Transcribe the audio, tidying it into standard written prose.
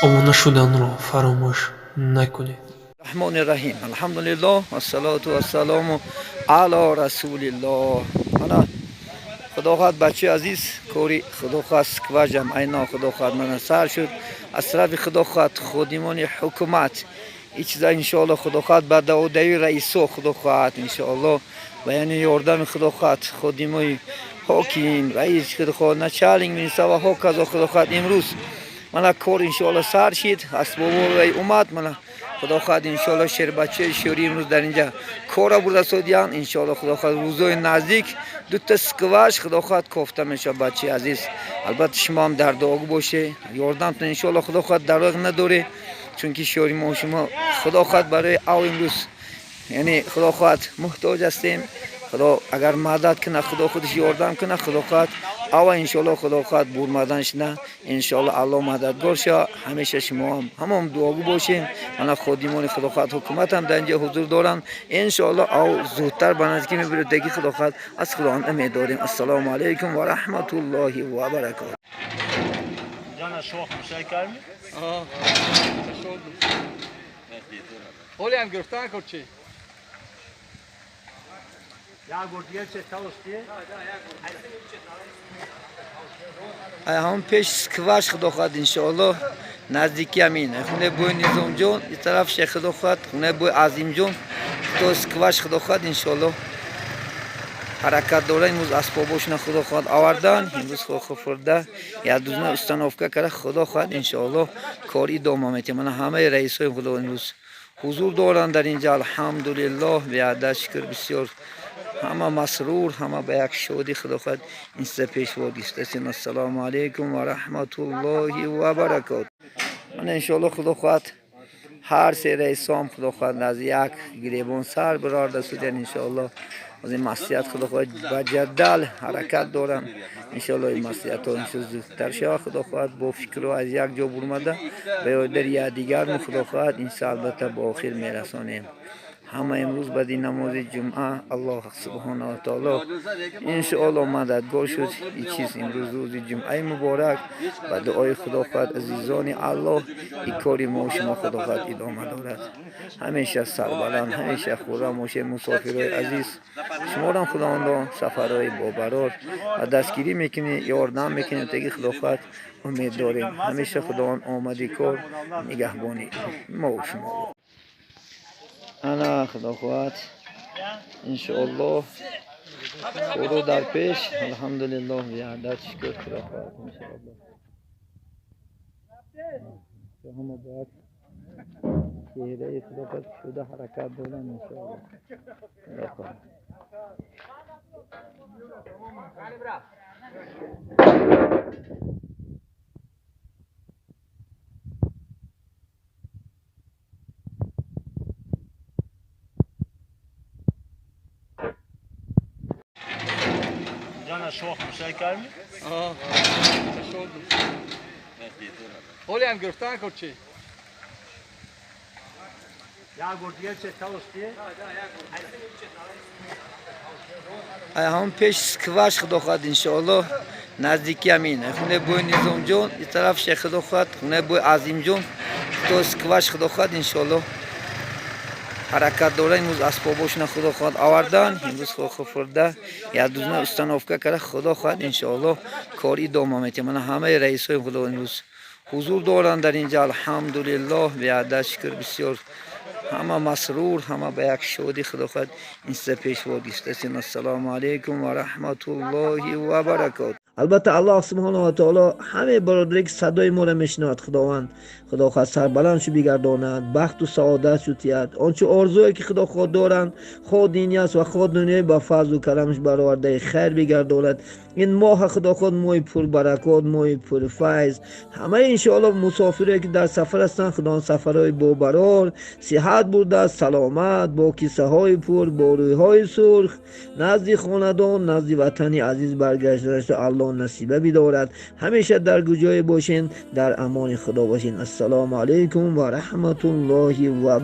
آماده شدن را فراموش نکنید. الرحمن الرحیم. الحمدلله و الصلاة و السلام علی رسول الله. انا خدا خواهد بچه عزیز کوری خدا خواست که وجم اینا خدا خواهد من سر شد از طرف خدا خواهد خودمان حکومت این چیزا انشاءالله خدا خواهد بعد دعوی رئیسو خدا خواهد انشاءالله و یعنی یاردم خدا خواهد خودمان حاکم رئیس خدا خواهد نچالنگ منیسا و ها کذا خدا خواهد امروز من کار انشاءالله سر شد اسباب وی اومد من خدا خواهد انشاءالله شیر بچه شوری امروز در اینجا کارا برده سودیان انشاءالله خدا خواهد روزای نزدیک دو تا سکواش خدا خواهد کوفته میشه بچه عزیز. البته شما هم در دعا باشه یاردمتون انشاءالله خدا خواهد دراغ نداره چون که شوری ما شما خدا خواهد برای او امروز یعنی خدا خواهد محتاج هستیم. خدا اگر مدد کنه خدا خودش یاردم کنه خدا خواهد او انشاءالله خدا خواهد برمدنش نه انشاءالله الله مددگار شه. همیشه شما هم دعاگو باشین. من خادمان خدا خواهد حکومت هم در اینجا حضور دارم انشاءالله او زودتر به نزدیکی میبره دیگه خدا خواهد از خدا امید داریم. السلام علیکم و رحمت الله و برکاته. جانا شوخ مشاکل می؟ Olha, am gostat cu ce? Ya gurdiye çe tavsiye. هم پیش سکواش خدا خواهد انشاءالله نزدیکی همین خونه بوی نظام جان این طرف شیخ خدا خواهد خونه بوی عظیم جان تو سکواش خدا خواهد انشاءالله حرکت داره. امروز اسباباشون خدا خواهد آوردن امروز خود فرده یا دوزنه استانافکه کرده خدا خواهد انشاءالله کاری ادامه میده. من همه رئیس های خدا امروز حضور دارن در اینجا الحمدلله به عدد شکر بسیار همه مسرور همه به یک شادی خدا خواهد این سه پیشوا گشتن. السلام علیکم و رحمت الله و برکاته. من انشاءالله خدا خواهد هر سه رئیسام خدا خواهد از یک گریبان سر برآورده شدن انشاءالله از این مسیحیت خدا خواهد با جدال حرکت دارن انشاءالله این مسیحیت ها انشاءالله زودتر شود خدا خواهد با فکر از یک جا برمده به در یا دیگر خدا خواهد انشاءالله البته با آخر میرسانیم. همه امروز بعد این نماز جمعه الله سبحانه و تعالی انشاءالله مددگار شد. این چیز امروز روز جمعه مبارک و دعای خدا خواهد عزیزان الله این کاری ما و شما خدا خواهد ادامه دارد. همیشه سربلند همیشه خورم باشه مسافرای عزیز شما را خداوند سفرهای بابرار و دستگیری میکنه یاردم میکنه دیگه خدا خواهد امید داریم. همیشه خداوند آمدی کار نگهبانی ما و شما. انا خدا خواهد انشاءالله برو در پیش الحمدلله به عدد شکر خدا خواهد انشاءالله همه باید چهره خدا خواهد شده حرکت دارن انشاءالله خدا خواهد. جانا شوخ مشاکل می؟ Olha, am gostat cu ce? Ya gurdiye çe tavsiye. هم پیش سکواش خدا خواهد انشاءالله نزدیکی همین خونه بوی نظام جان این طرف شیخ خدا خواهد خونه بوی عظیم جان تو سکواش خدا خواهد انشاءالله حرکت داره. امروز اسباباشون خدا خواهد آوردن امروز خود فرده یا دوزنه استانافکه کرده خدا خواهد انشاءالله کاری ادامه میده. من همه رئیس های خدا امروز حضور دارن در اینجا الحمدلله به عدد شکر بسیار همه مسرور همه به یک شادی خدا خواهد این سه پیشوا گشتن. السلام علیکم و رحمت الله و برکاته. البته الله سبحانه و تعالی همه برادری که صدای ما را میشنوند خداوند خدا خواهد سربلند شو بگرداند بخت و سعادت شو تیاد آنچه آرزویی که خدا خود دارند خود دینی است و خود دنیای با فضل و کرمش برآورده خیر بگرداند. این ماه خدا خود ماه پر برکات ماه پر فیض همه انشاءالله مسافری که در سفر هستند خدا سفرهای با برار صحت برده سلامت با کیسه های پر با روی های سرخ نزد خاندان نزد وطن عزیز برگشته الله الله نصیبه بدارد. همیشه در گوجای باشین، در امان خدا باشین. السلام علیکم و رحمت الله و